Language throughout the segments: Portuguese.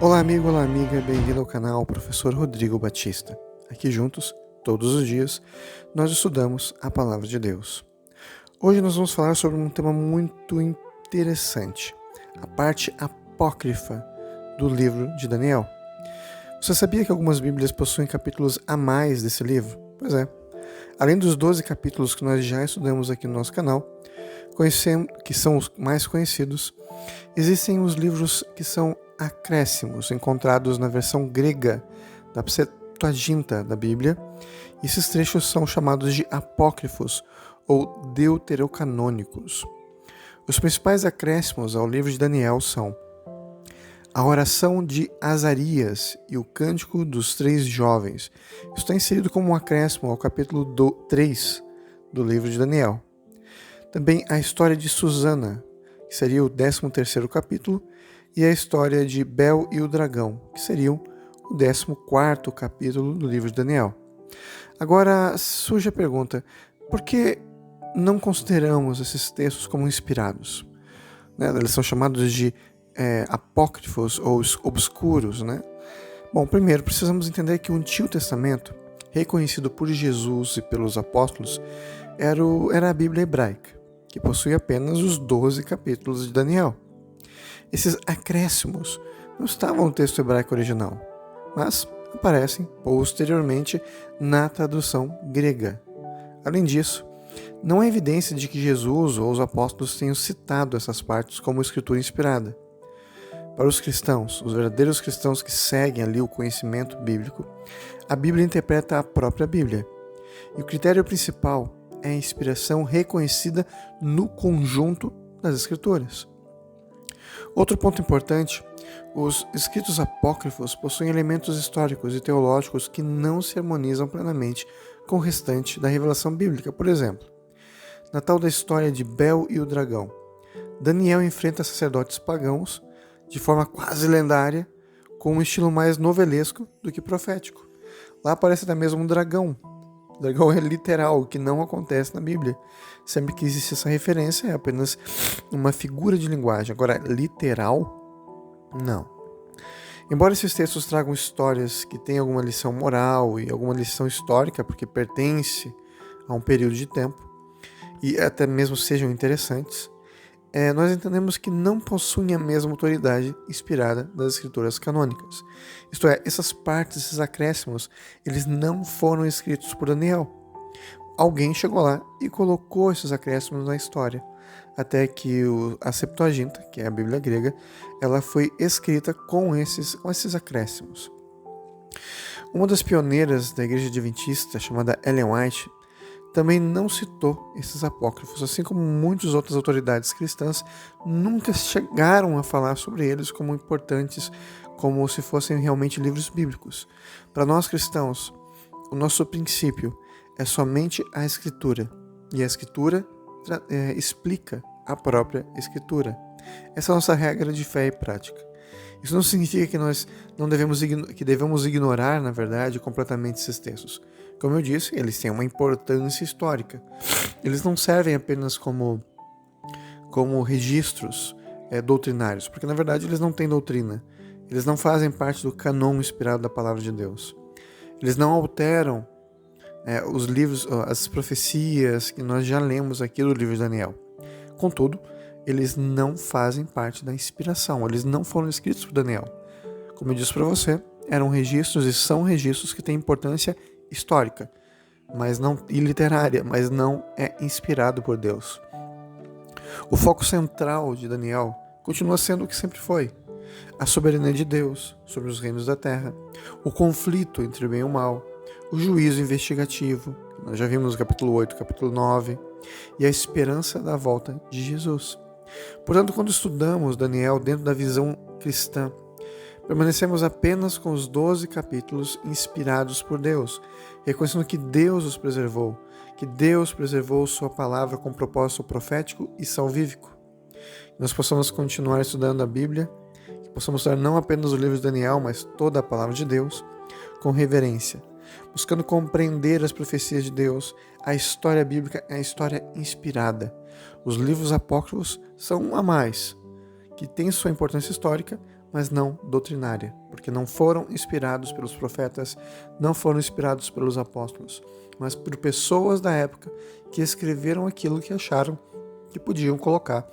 Olá amigo, olá amiga, bem-vindo ao canal Professor Rodrigo Batista. Aqui juntos, todos os dias, nós estudamos a Palavra de Deus. Hoje nós vamos falar sobre um tema muito interessante, a parte apócrifa do livro de Daniel. Você sabia que algumas Bíblias possuem capítulos a mais desse livro? Pois é. Além dos 12 capítulos que nós já estudamos aqui no nosso canal, que são os mais conhecidos, existem os livros que são acréscimos, encontrados na versão grega da Septuaginta da Bíblia. Esses trechos são chamados de apócrifos ou deuterocanônicos. Os principais acréscimos ao livro de Daniel são a oração de Azarias e o cântico dos 3 jovens. Isso está inserido como um acréscimo ao capítulo 3 do livro de Daniel. Também a história de Susana, que seria o 13º capítulo, e a história de Bel e o dragão, que seriam o 14º capítulo do livro de Daniel. Agora surge a pergunta, por que não consideramos esses textos como inspirados? Eles são chamados de apócrifos ou obscuros, né? Bom, primeiro precisamos entender que o Antigo Testamento, reconhecido por Jesus e pelos apóstolos, era a Bíblia hebraica, que possui apenas os 12 capítulos de Daniel. Esses acréscimos não estavam no texto hebraico original, mas aparecem posteriormente na tradução grega. Além disso, não há evidência de que Jesus ou os apóstolos tenham citado essas partes como escritura inspirada. Para os cristãos, os verdadeiros cristãos que seguem ali o conhecimento bíblico, a Bíblia interpreta a própria Bíblia. E o critério principal é a inspiração reconhecida no conjunto das Escrituras. Outro ponto importante, os escritos apócrifos possuem elementos históricos e teológicos que não se harmonizam plenamente com o restante da revelação bíblica. Por exemplo, na tal da história de Bel e o dragão, Daniel enfrenta sacerdotes pagãos de forma quase lendária, com um estilo mais novelesco do que profético. Lá aparece até mesmo um dragão. O dragão é literal, o que não acontece na Bíblia. Sempre que existe essa referência, é apenas uma figura de linguagem. Agora, literal, não. Embora esses textos tragam histórias que têm alguma lição moral e alguma lição histórica, porque pertence a um período de tempo, e até mesmo sejam interessantes, nós entendemos que não possuem a mesma autoridade inspirada das escrituras canônicas. Isto é, essas partes, esses acréscimos, eles não foram escritos por Daniel. Alguém chegou lá e colocou esses acréscimos na história, até que a Septuaginta, que é a Bíblia grega, ela foi escrita com esses acréscimos. Uma das pioneiras da Igreja Adventista, chamada Ellen White, também não citou esses apócrifos, assim como muitas outras autoridades cristãs nunca chegaram a falar sobre eles como importantes, como se fossem realmente livros bíblicos. Para nós cristãos, o nosso princípio é somente a Escritura, e a Escritura explica a própria Escritura. Essa é a nossa regra de fé e prática. Isso não significa que nós devemos ignorar, na verdade, completamente esses textos. Como eu disse, eles têm uma importância histórica. Eles não servem apenas como registros doutrinários, porque na verdade eles não têm doutrina. Eles não fazem parte do canon inspirado da Palavra de Deus. Eles não alteram os livros, as profecias que nós já lemos aqui do livro de Daniel. Contudo, eles não fazem parte da inspiração. Eles não foram escritos por Daniel. Como eu disse para você, eram registros e são registros que têm importância histórica, e literária, mas não é inspirado por Deus. O foco central de Daniel continua sendo o que sempre foi: a soberania de Deus sobre os reinos da terra, o conflito entre o bem e o mal, o juízo investigativo, nós já vimos no capítulo 8, capítulo 9, e a esperança da volta de Jesus. Portanto, quando estudamos Daniel dentro da visão cristã, permanecemos apenas com os 12 capítulos inspirados por Deus, reconhecendo que Deus os preservou, que Deus preservou sua palavra com propósito profético e salvífico. Que nós possamos continuar estudando a Bíblia, que possamos estudar não apenas o livro de Daniel, mas toda a palavra de Deus, com reverência, buscando compreender as profecias de Deus. A história bíblica é a história inspirada. Os livros apócrifos são um a mais, que têm sua importância histórica, mas não doutrinária, porque não foram inspirados pelos profetas, não foram inspirados pelos apóstolos, mas por pessoas da época que escreveram aquilo que acharam que podiam colocar.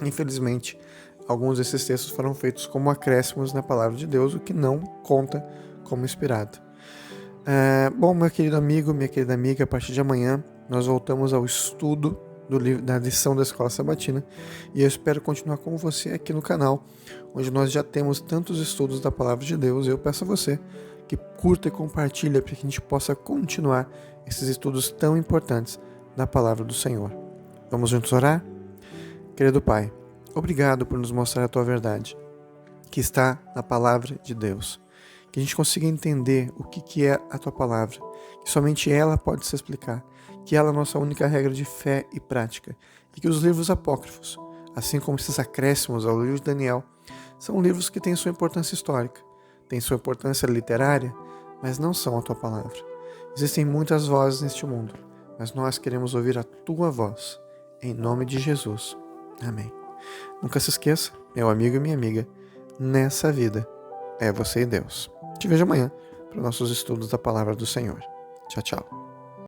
Infelizmente, alguns desses textos foram feitos como acréscimos na palavra de Deus, o que não conta como inspirado. Bom, meu querido amigo, minha querida amiga, a partir de amanhã nós voltamos ao estudo da lição da Escola Sabatina e eu espero continuar com você aqui no canal, onde nós já temos tantos estudos da Palavra de Deus. Eu peço a você que curta e compartilhe para que a gente possa continuar esses estudos tão importantes da Palavra do Senhor. Vamos juntos orar? Querido Pai, obrigado por nos mostrar a Tua verdade, que está na Palavra de Deus. Que a gente consiga entender o que é a Tua Palavra, que somente ela pode se explicar, que ela é a nossa única regra de fé e prática, e que os livros apócrifos, assim como esses acréscimos ao livro de Daniel, são livros que têm sua importância histórica, têm sua importância literária, mas não são a Tua Palavra. Existem muitas vozes neste mundo, mas nós queremos ouvir a Tua voz, em nome de Jesus. Amém. Nunca se esqueça, meu amigo e minha amiga, nessa vida é você e Deus. Te vejo amanhã para os nossos estudos da Palavra do Senhor. Tchau, tchau.